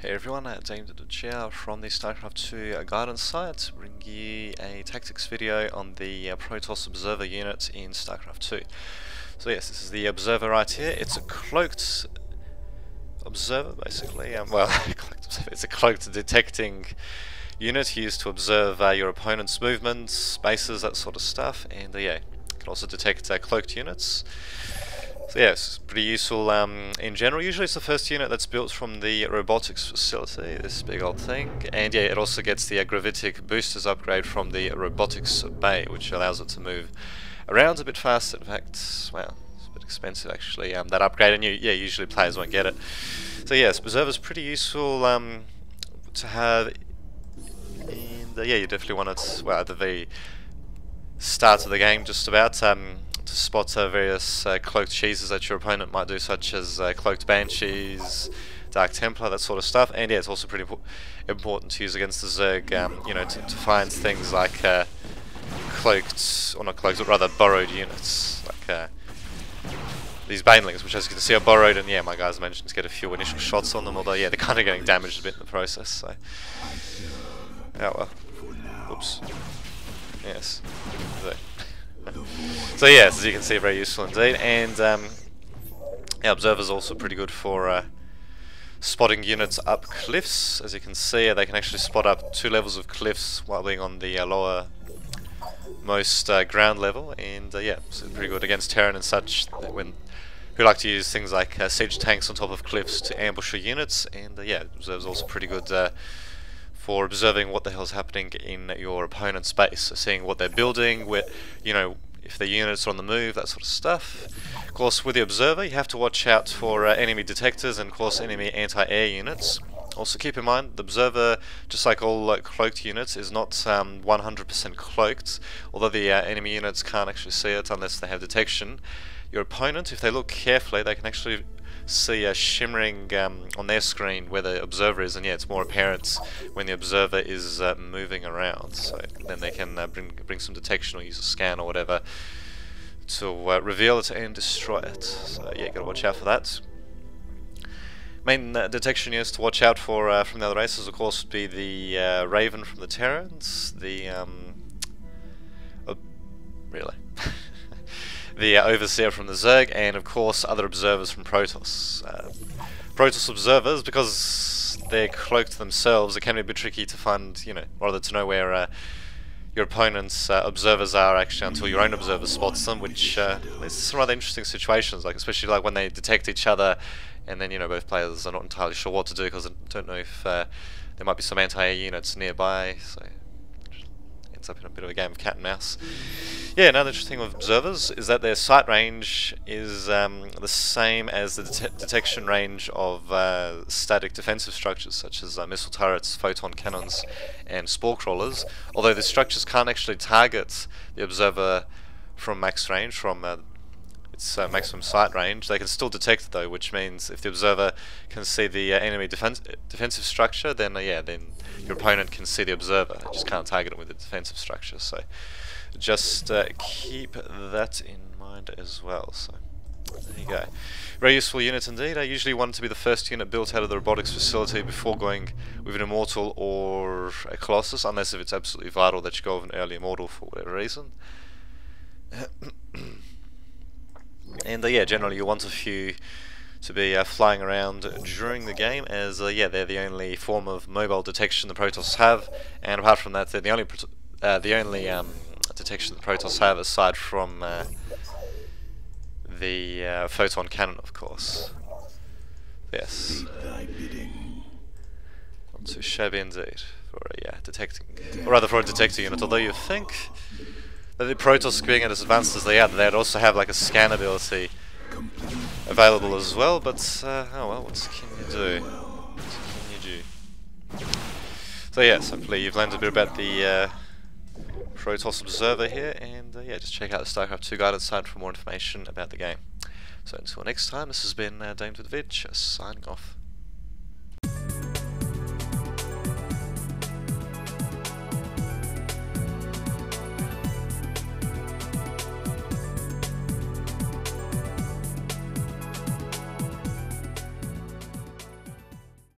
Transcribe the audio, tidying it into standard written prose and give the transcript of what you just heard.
Hey everyone, James here from the StarCraft 2 guidance site, bringing you a tactics video on the Protoss Observer unit in StarCraft 2. So yes, this is the Observer right here. It's a cloaked observer basically, it's a cloaked detecting unit used to observe your opponent's movements, bases, that sort of stuff, and yeah, it can also detect cloaked units. So yeah, it's pretty useful in general. Usually it's the first unit that's built from the robotics facility, this big old thing. And yeah, it also gets the gravitic boosters upgrade from the robotics bay, which allows it to move around a bit faster. In fact, well, it's a bit expensive actually, that upgrade, and usually players won't get it. So yes, Observer's pretty useful to have, and yeah, you definitely want it, well, at the very start of the game just about, to spot various cloaked cheeses that your opponent might do, such as cloaked banshees, Dark Templar, that sort of stuff. And yeah, it's also pretty important to use against the Zerg, you know, to find things like cloaked, or not cloaked, but rather borrowed units, like these banelings, which as you can see are borrowed, and yeah, my guys managed to get a few initial shots on them, although yeah, they're kind of getting damaged a bit in the process, so oh well. Oops. Yes. So yes, as you can see, very useful indeed, and yeah, Observer's also pretty good for spotting units up cliffs. As you can see, they can actually spot up 2 levels of cliffs while being on the lower most ground level, and yeah, so pretty good against Terran and such, who like to use things like siege tanks on top of cliffs to ambush your units. And yeah, Observer's also pretty good for observing what the hell's happening in your opponent's base, so seeing what they're building, where, you know, if their units are on the move, that sort of stuff. Of course, with the Observer, you have to watch out for enemy detectors and, of course, enemy anti-air units. Also keep in mind, the Observer, just like all cloaked units, is not 100% cloaked, although the enemy units can't actually see it unless they have detection. Your opponent, if they look carefully, they can actually see shimmering on their screen where the Observer is, and yeah, it's more apparent when the Observer is moving around, so then they can bring some detection or use a scan or whatever to reveal it and destroy it. So yeah, gotta watch out for that. Main detection units to watch out for from the other races, of course, would be the Raven from the Terrans, the really the Overseer from the Zerg, and of course other observers from Protoss. Protoss observers, because they're cloaked themselves, it can be a bit tricky to find, you know, rather to know where your opponent's observers are actually until your own observer spots them, which leads to some rather interesting situations, like especially like when they detect each other, and then, you know, both players are not entirely sure what to do because they don't know if there might be some anti-air units nearby, so ends up in a bit of a game of cat and mouse. Yeah, another interesting thing with observers is that their sight range is the same as the detection range of static defensive structures, such as missile turrets, photon cannons, and spore crawlers. Although the structures can't actually target the observer from max range, from its maximum sight range, they can still detect it though, which means if the observer can see the enemy defensive structure, then yeah, then your opponent can see the observer. They just can't target it with the defensive structure. So just keep that in mind as well. So there you go. Very useful unit indeed. I usually want it to be the first unit built out of the robotics facility before going with an Immortal or a Colossus, unless if it's absolutely vital that you go with an early Immortal for whatever reason. And yeah, generally you want a few to be flying around during the game, as yeah, they're the only form of mobile detection the Protoss have, and apart from that, they're the only detection the Protoss have aside from the photon cannon, of course. Yes. Not too shabby indeed for a detecting, or rather for a detector unit. Although you think that the Protoss, being as advanced as they are, they'd also have like a scan ability available as well. But oh well, what can you do? What can you do? So yes, hopefully you've learned a bit about the Protoss Observer here, and yeah, just check out the StarCraft 2 guidance site for more information about the game. So until next time, this has been Dame with Vid, signing off.